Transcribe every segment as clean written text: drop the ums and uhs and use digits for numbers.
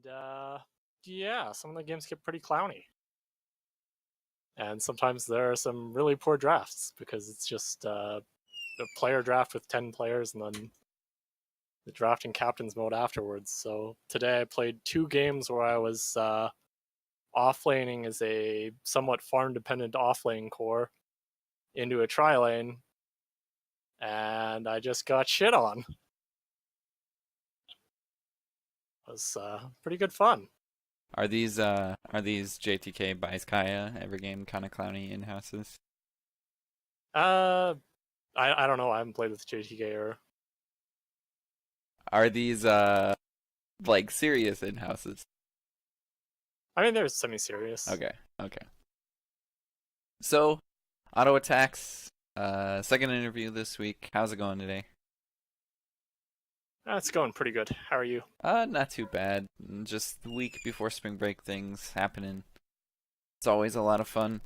And yeah, some of the games get pretty clowny. And sometimes there are some really poor drafts because it's just a player draft with 10 players and then the draft in captain's mode afterwards. So today I played 2 games where I was off-laning as a somewhat farm-dependent off-lane core into a tri-lane, and I just got shit on. It was pretty good fun. Are these JTK buys Kaya every game kind of clowny in houses? I don't know. I haven't played with JTK or. Are these like serious in houses? I mean, they're semi-serious. Okay. So, AutoAttacks, second interview this week. How's it going today? It's going pretty good. How are you? Not too bad. Just the week before spring break, things happening. It's always a lot of fun.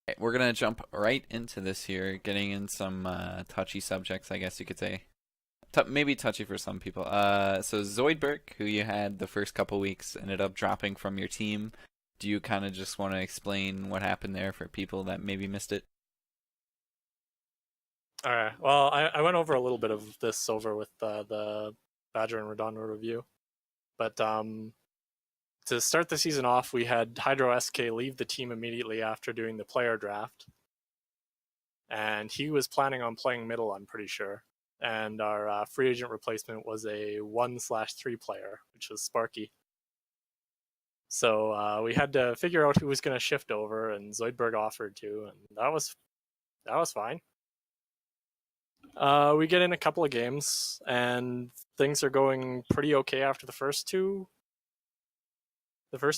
Okay, we're gonna jump right into this here, getting in some touchy subjects, I guess you could say. Maybe touchy for some people. So Zoidberg, who you had the first couple weeks, ended up dropping from your team. Do you kind of just want to explain what happened there for people that maybe missed it? All right. Well, I went over a little bit of this over with the Badger and Redondo review, but to start the season off, we had Hydro SK leave the team immediately after doing the player draft, and he was planning on playing middle, I'm pretty sure. And our free agent replacement was a 1/3 player, which was Sparky. So we had to figure out who was going to shift over, and Zoidberg offered to, and that was fine. We get in a couple of games, and things are going pretty okay after the first two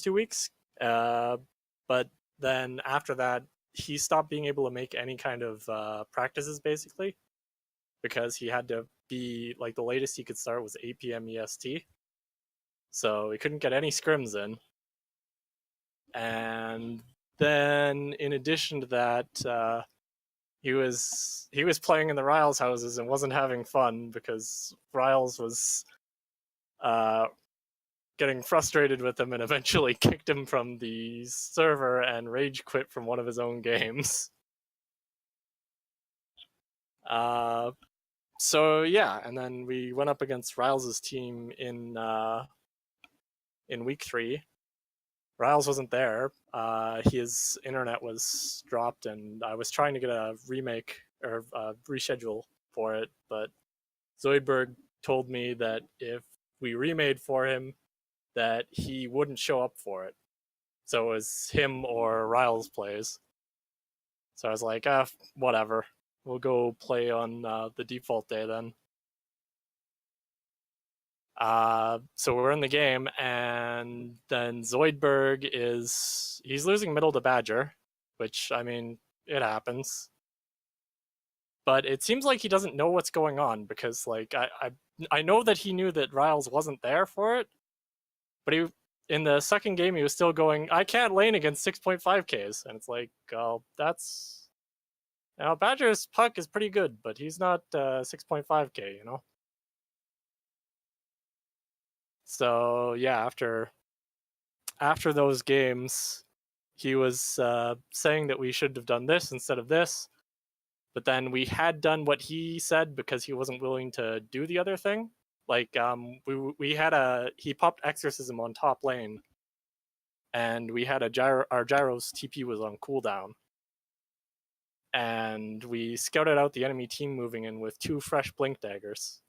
weeks. But then after that, he stopped being able to make any kind of practices, basically, because he had to be, like, the latest he could start was 8 p.m. EST. So he couldn't get any scrims in. And then, in addition to that, he was playing in the Riles houses and wasn't having fun because Riles was getting frustrated with him and eventually kicked him from the server and rage quit from one of his own games. So yeah, and then we went up against Riles' team in week 3. Riles wasn't there. His internet was dropped, and I was trying to get a remake or reschedule for it, but Zoidberg told me that if we remade for him, that he wouldn't show up for it. So it was him or Riles plays. So I was like, whatever. We'll go play on the default day then. So we're in the game, and then Zoidberg he's losing middle to Badger, which, I mean, it happens. But it seems like he doesn't know what's going on, because, like, I know that he knew that Riles wasn't there for it, but in the second game he was still going, I can't lane against 6.5Ks, and it's like, oh, that's... Now, Badger's puck is pretty good, but he's not 6.5K, you know? So yeah, after those games, he was saying that we should have done this instead of this, but then we had done what he said because he wasn't willing to do the other thing. Like he popped Exorcism on top lane, and we had our Gyro's TP was on cooldown, and we scouted out the enemy team moving in with 2 fresh blink daggers.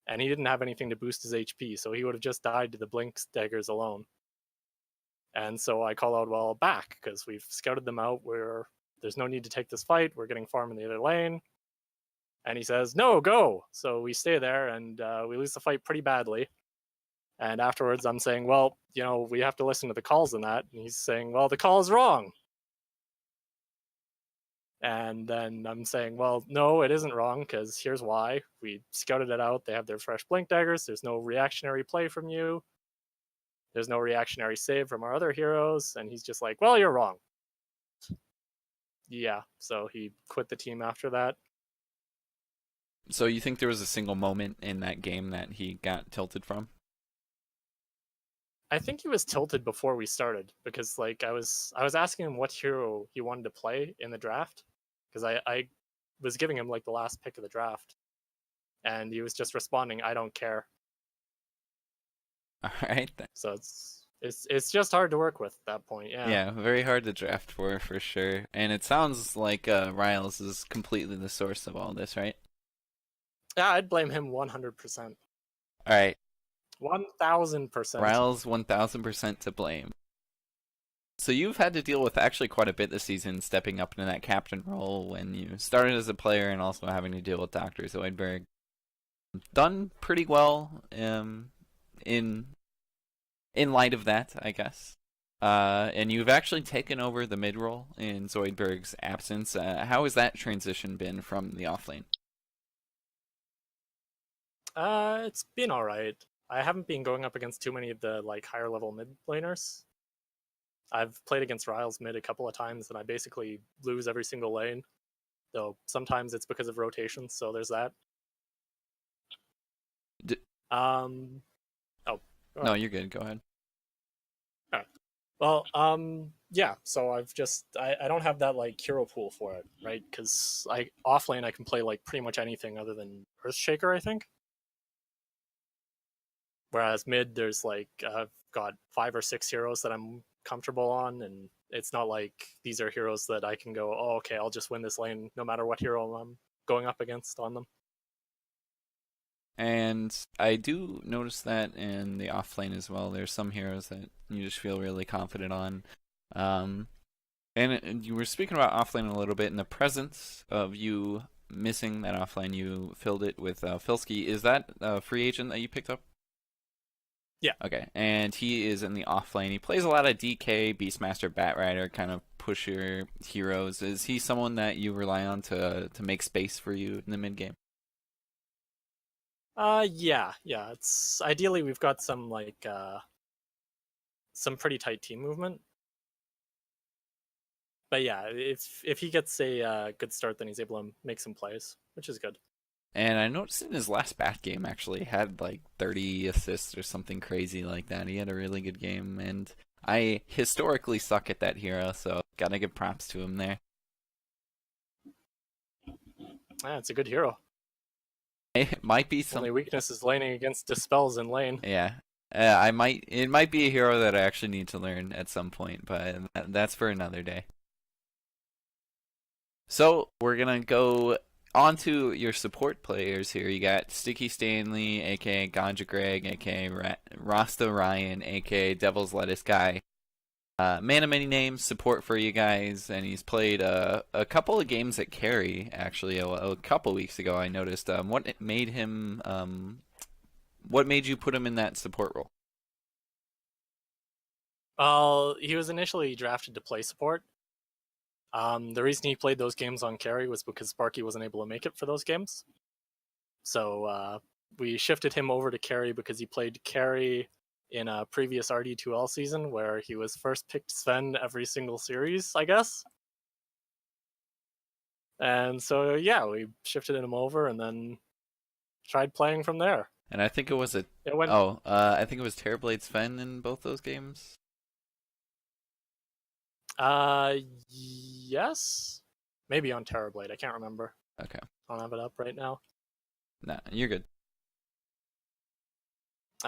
And he didn't have anything to boost his HP, so he would have just died to the blink daggers alone. And so I call out, well, back, because we've scouted them out. There's no need to take this fight. We're getting farm in the other lane. And he says, no, go! So we stay there, and we lose the fight pretty badly. And afterwards, I'm saying, well, you know, we have to listen to the calls in that. And he's saying, well, the call is wrong. And then I'm saying, well, no, it isn't wrong, because here's why. We scouted it out. They have their fresh blink daggers. There's no reactionary play from you. There's no reactionary save from our other heroes. And he's just like, well, you're wrong. Yeah, so he quit the team after that. So you think there was a single moment in that game that he got tilted from? I think he was tilted before we started because like I was asking him what hero he wanted to play in the draft because I was giving him like the last pick of the draft, and he was just responding, "I don't care." All right. So it's just hard to work with at that point. Yeah. Yeah, very hard to draft for sure. And it sounds like Riles is completely the source of all this, right? Yeah, I'd blame him 100%. All right. 1000%. Riles 1000% to blame. So you've had to deal with actually quite a bit this season, stepping up into that captain role when you started as a player and also having to deal with Dr. Zoidberg. Done pretty well in light of that, I guess. And you've actually taken over the mid role in Zoidberg's absence. How has that transition been from the offlane? It's been all right. I haven't been going up against too many of the like higher level mid laners. I've played against Riles mid a couple of times, and I basically lose every single lane. Though sometimes it's because of rotations, so there's that. Oh. No, you're good. Go ahead. All right. Well, yeah. So I don't have that like hero pool for it, right? Because off lane I can play like pretty much anything other than Earthshaker, I think. Whereas mid, there's like I've got 5 or 6 heroes that I'm comfortable on, and it's not like these are heroes that I can go, oh, okay, I'll just win this lane no matter what hero I'm going up against on them. And I do notice that in the offlane as well. There's some heroes that you just feel really confident on. And you were speaking about offlane a little bit. In the presence of you missing that offlane, you filled it with Filski. Is that a free agent that you picked up? Yeah. Okay. And he is in the offlane. He plays a lot of DK, Beastmaster, Batrider, kind of pusher heroes. Is he someone that you rely on to make space for you in the mid game? Yeah. It's ideally we've got some like some pretty tight team movement. But yeah, if he gets a good start, then he's able to make some plays, which is good. And I noticed in his last bat game, actually, he had like 30 assists or something crazy like that. He had a really good game, and I historically suck at that hero, so gotta give props to him there. Yeah, it's a good hero. It might be some. Only weakness is laning against dispels in lane. Yeah, It might be a hero that I actually need to learn at some point, but that's for another day. So we're gonna go onto your support players here. You got Sticky Stanley, aka Ganja Greg, aka Rasta Ryan, aka Devil's Lettuce Guy. Man of many names, support for you guys, and he's played a couple of games at carry, actually, a couple weeks ago, I noticed. What made you put him in that support role? He was initially drafted to play support. The reason he played those games on carry was because Sparky wasn't able to make it for those games. So we shifted him over to carry because he played carry in a previous RD2L season where he was first picked Sven every single series, I guess. And so yeah, we shifted him over and then tried playing from there. And I think it was I think it was Terrorblade Sven in both those games. Yes, maybe on Terrorblade. I can't remember. Okay, I don't have it up right now. Nah, you're good.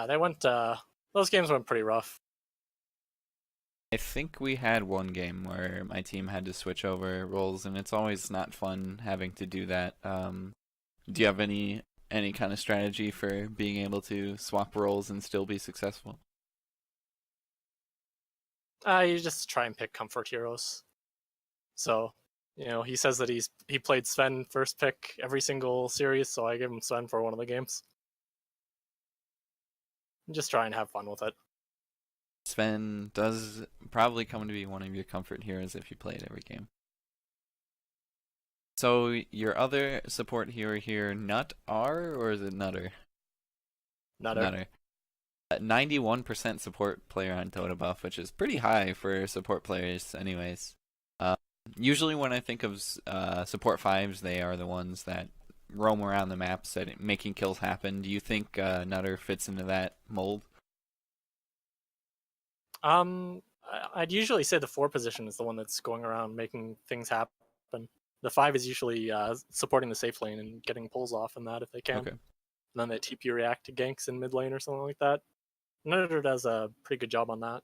They went. Those games went pretty rough. I think we had one game where my team had to switch over roles, and it's always not fun having to do that. Do you have any kind of strategy for being able to swap roles and still be successful? You just try and pick comfort heroes. So, he says that he played Sven first pick every single series, so I give him Sven for one of the games. And just try and have fun with it. Sven does probably come to be one of your comfort heroes if you play it every game. So your other support hero here, Nut R, or is it Nutter? Nutter. 91% support player on Totem Buff, which is pretty high for support players anyways. Usually when I think of support 5s, they are the ones that roam around the map making kills happen. Do you think Nutter fits into that mold? I'd usually say the 4 position is the one that's going around making things happen. The 5 is usually supporting the safe lane and getting pulls off in that if they can. Okay. And then they TP react to ganks in mid lane or something like that. Neder does a pretty good job on that.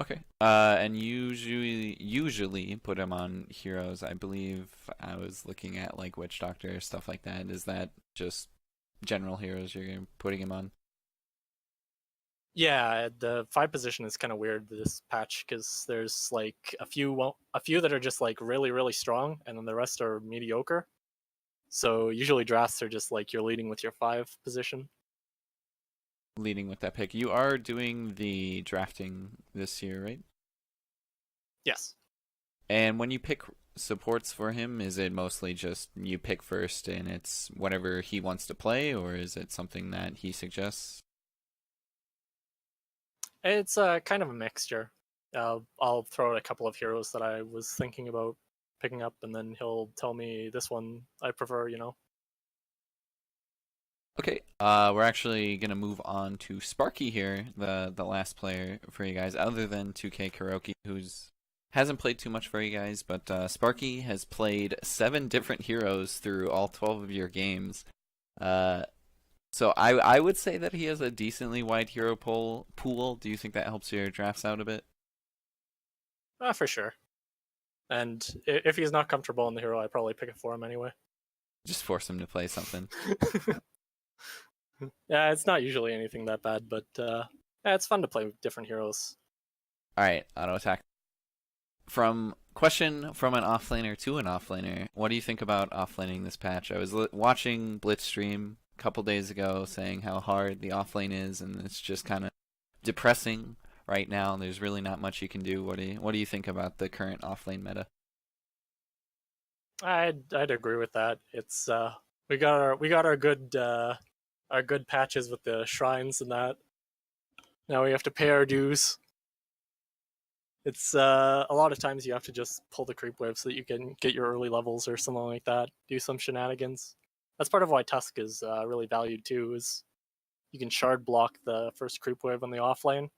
Okay. And usually put him on heroes. I believe I was looking at like Witch Doctor, stuff like that. Is that just general heroes you're putting him on? Yeah, the 5 position is kind of weird this patch because there's like a few that are just like really strong, and then the rest are mediocre. So usually drafts are just like you're leading with your 5 position. Leading with that pick. You are doing the drafting this year, right? Yes. And when you pick supports for him, is it mostly just you pick first and it's whatever he wants to play, or is it something that he suggests? It's kind of a mixture. I'll throw out a couple of heroes that I was thinking about picking up, and then he'll tell me this one I prefer, you know. Okay, we're actually gonna move on to Sparky here, the last player for you guys, other than 2K Karaoke, who's hasn't played too much for you guys, but Sparky has played 7 different heroes through all 12 of your games. So I would say that he has a decently wide hero pool. Do you think that helps your drafts out a bit? For sure. And if he's not comfortable in the hero, I probably pick it for him anyway. Just force him to play something. Yeah, it's not usually anything that bad, but yeah, it's fun to play with different heroes. All right, auto attack. From question from an offlaner to an offlaner, what do you think about offlaning this patch? I was watching Blitz stream a couple days ago saying how hard the offlane is, and it's just kind of depressing right now. There's really not much you can do. What do you think about the current offlane meta? I'd agree with that. It's we got our good patches with the shrines and that. Now we have to pay our dues. It's a lot of times you have to just pull the creep wave so that you can get your early levels or something like that. Do some shenanigans. That's part of why Tusk is really valued too. Is you can shard block the first creep wave on the offlane,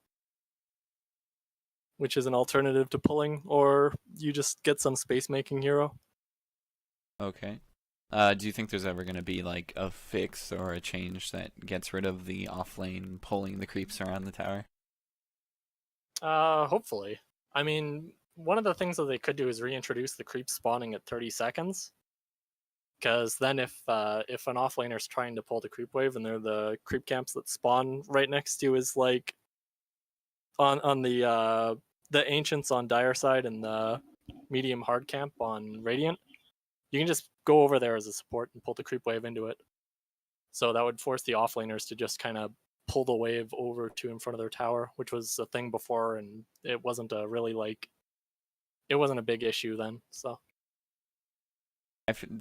which is an alternative to pulling, or you just get some space making hero. Okay. Do you think there's ever going to be like a fix or a change that gets rid of the offlane pulling the creeps around the tower? Hopefully. I mean, one of the things that they could do is reintroduce the creep spawning at 30 seconds. Because then if an offlaner's trying to pull the creep wave and they're the creep camps that spawn right next to is like on the ancients on Dire side and the medium hard camp on Radiant, you can just go over there as a support and pull the creep wave into it. So that would force the offlaners to just kind of pull the wave over to in front of their tower, which was a thing before, and it wasn't a really it wasn't a big issue then. So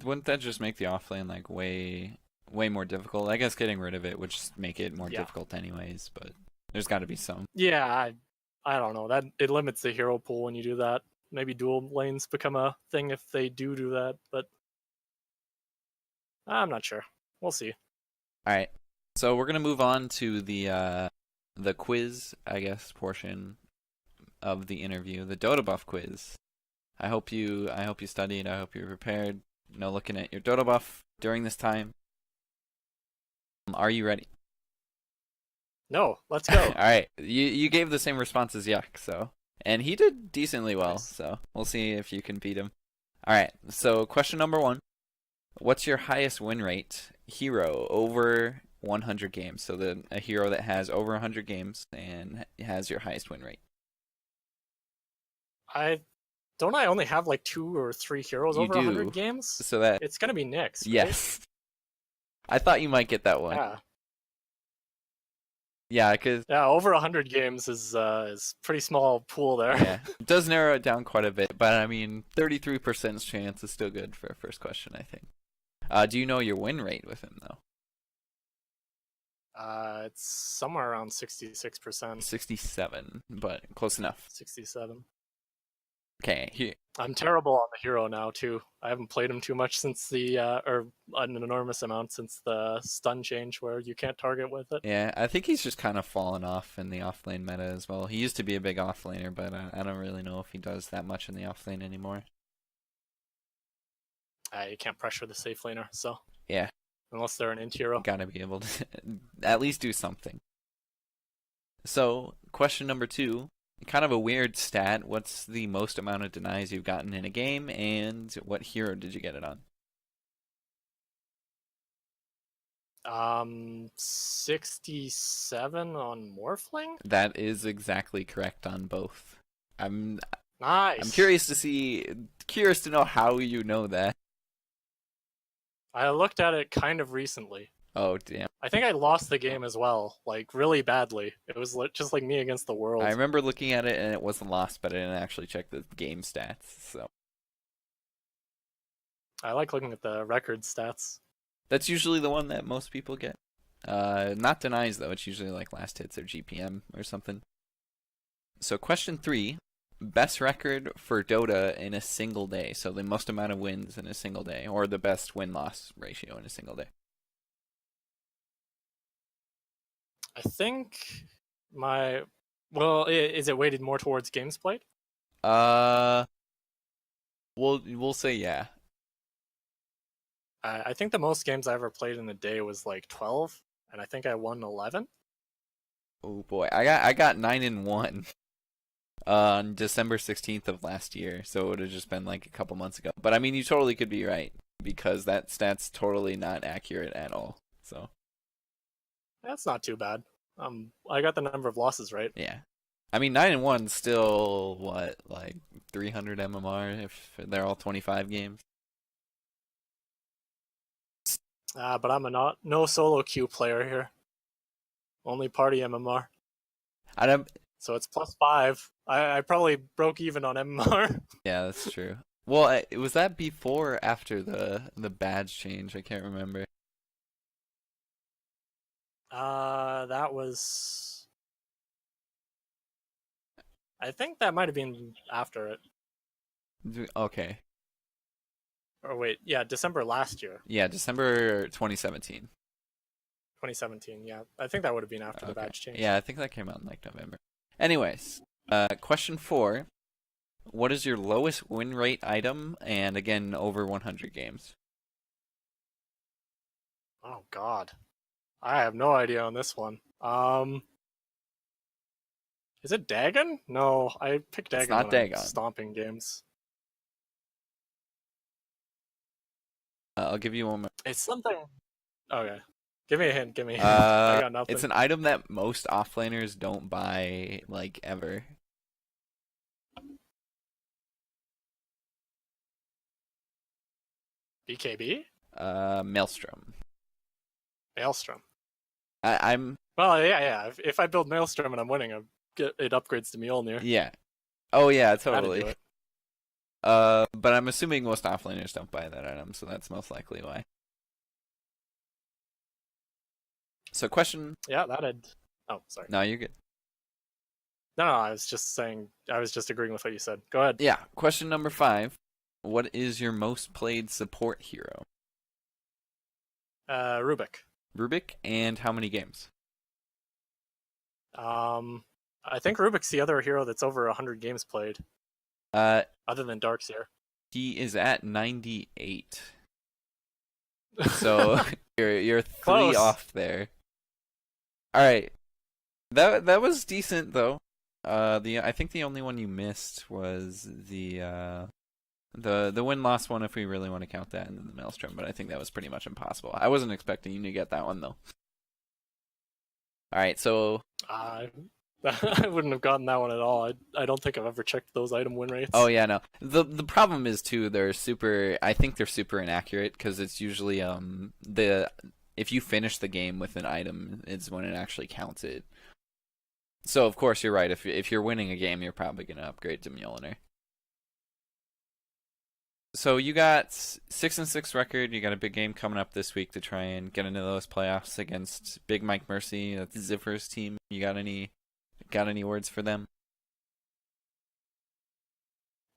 Wouldn't that just make the offlane like way more difficult? I guess getting rid of it would just make it more difficult anyways, but there's got to be some. Yeah, I don't know. That it limits the hero pool when you do that. Maybe dual lanes become a thing if they do that, but I'm not sure. We'll see. All right. So we're gonna move on to the quiz, I guess, portion of the interview, the Dota buff quiz. I hope you studied. I hope you're prepared. You know, looking at your Dota buff during this time. Are you ready? No, let's go. All right. You gave the same response as Yuck, so and he did decently well. Nice. So we'll see if you can beat him. All right. So question number 1: what's your highest win rate hero over 100 games? So a hero that has over 100 games and has your highest win rate. I only have like 2 or 3 heroes You over do. 100 games. So that It's gonna be Nyx. Right? yes. I thought you might get that one. Yeah. Yeah, because Over 100 games is pretty small pool there. yeah, it does narrow it down quite a bit. But I mean, 33% chance is still good for a first question, I think. Do you know your win rate with him though? It's somewhere around 66%. 67, but close enough. 67. Okay, here. I'm terrible on the hero now too. I haven't played him too much since or an enormous amount since the stun change where you can't target with it. Yeah, I think he's just kind of fallen off in the offlane meta as well. He used to be a big offlaner, but I don't really know if he does that much in the offlane anymore. You can't pressure the safe laner, so Yeah, unless they're an int hero. gotta be able to at least do something. So, question number 2, kind of a weird stat. What's the most amount of denies you've gotten in a game, and what hero did you get it on? 67 on Morphling? That is exactly correct on both. I'm Nice. curious to know how you know that. I looked at it kind of recently. Oh, damn. I think I lost the game as well, like really badly. It was just like me against the world. I remember looking at it and it wasn't lost, but I didn't actually check the game stats. So I like looking at the record stats. that's usually the one that most people get. Not denies though. It's usually like last hits or GPM or something. So question 3, best record for Dota in a single day. So the most amount of wins in a single day, or the best win-loss ratio in a single day. I think is it weighted more towards games played? We'll say yeah. I think the most games I ever played in a day was like 12, and I think I won 11. Oh boy, I got 9-1 on December 16th of last year, so it would have just been like a couple months ago. But I mean, you totally could be right because that stat's totally not accurate at all. So That's not too bad. I got the number of losses right. yeah, I mean 9-1 still what, like 300 MMR if they're all 25 games. But I'm no solo queue player here. Only party MMR. I don't. So it's +5. I probably broke even on MMR. Yeah, that's true. Well, was that before or after the badge change? I can't remember. That was. I think that might have been after it. Okay. Or wait, yeah, December last year. Yeah, December 2017. 2017, yeah. I think that would have been after the badge change. Yeah, I think that came out in like November. Anyways, question 4. What is your lowest win rate item? And again, over 100 games. Oh God, I have no idea on this one. Is it Dagon? No, I picked Dagon. It's not when I'm Dagon. stomping games. I'll give you one more. It's something. Okay, give me a hint. Give me a hint. I got nothing. It's an item that most offlaners don't buy, like, ever. BKB? Maelstrom. Maelstrom. I'm. Well, yeah. If I build Maelstrom and I'm winning, it upgrades to Mjolnir. Yeah. Oh yeah, That'd totally. do it. But I'm assuming most offlaners don't buy that item, so that's most likely why. So question. Yeah, that'd. Oh, sorry. No, you're good. No, I was just saying. I was just agreeing with what you said. Go ahead. Yeah. Question number 5. What is your most played support hero? Rubik. Rubik, and how many games? I think Rubik's the other hero that's over 100 games played. Other than Darkseer. He is at 98. So you're 3 Close. off there. All right. That was decent though. I think the only one you missed was the win-loss one, if we really want to count that, and then the Maelstrom, but I think that was pretty much impossible. I wasn't expecting you to get that one though. All right, so I wouldn't have gotten that one at all. I don't think I've ever checked those item win rates. oh yeah, no. The problem is too, I think they're super inaccurate because it's usually if you finish the game with an item, it's when it actually counts it. So of course you're right. If you're winning a game, you're probably gonna upgrade to Mjolnir. So you got 6-6 record. You got a big game coming up this week to try and get into those playoffs against Big Mike Mercy. That's Ziffer's team. You got any words for them?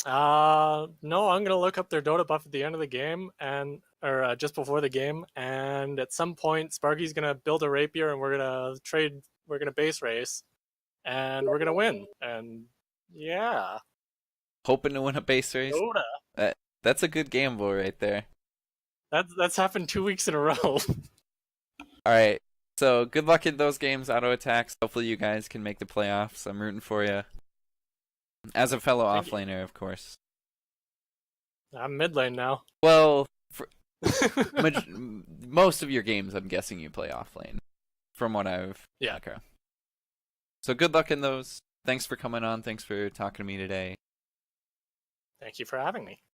No, I'm gonna look up their Dota buff at the end of the game, or just before the game, and at some point, Sparky's gonna build a rapier, and we're gonna trade. We're gonna base race, and we're gonna win. And yeah, Hoping to win a base race. Dota. That's a good gamble right there. That's happened 2 weeks in a row. All right. So good luck in those games, AutoAttacks. Hopefully you guys can make the playoffs. I'm rooting for you. As a fellow offlaner, of course. I'm mid lane now. Well, most of your games, I'm guessing you play offlane, from what I've. Yeah. Okay. So good luck in those. Thanks for coming on. Thanks for talking to me today. Thank you for having me.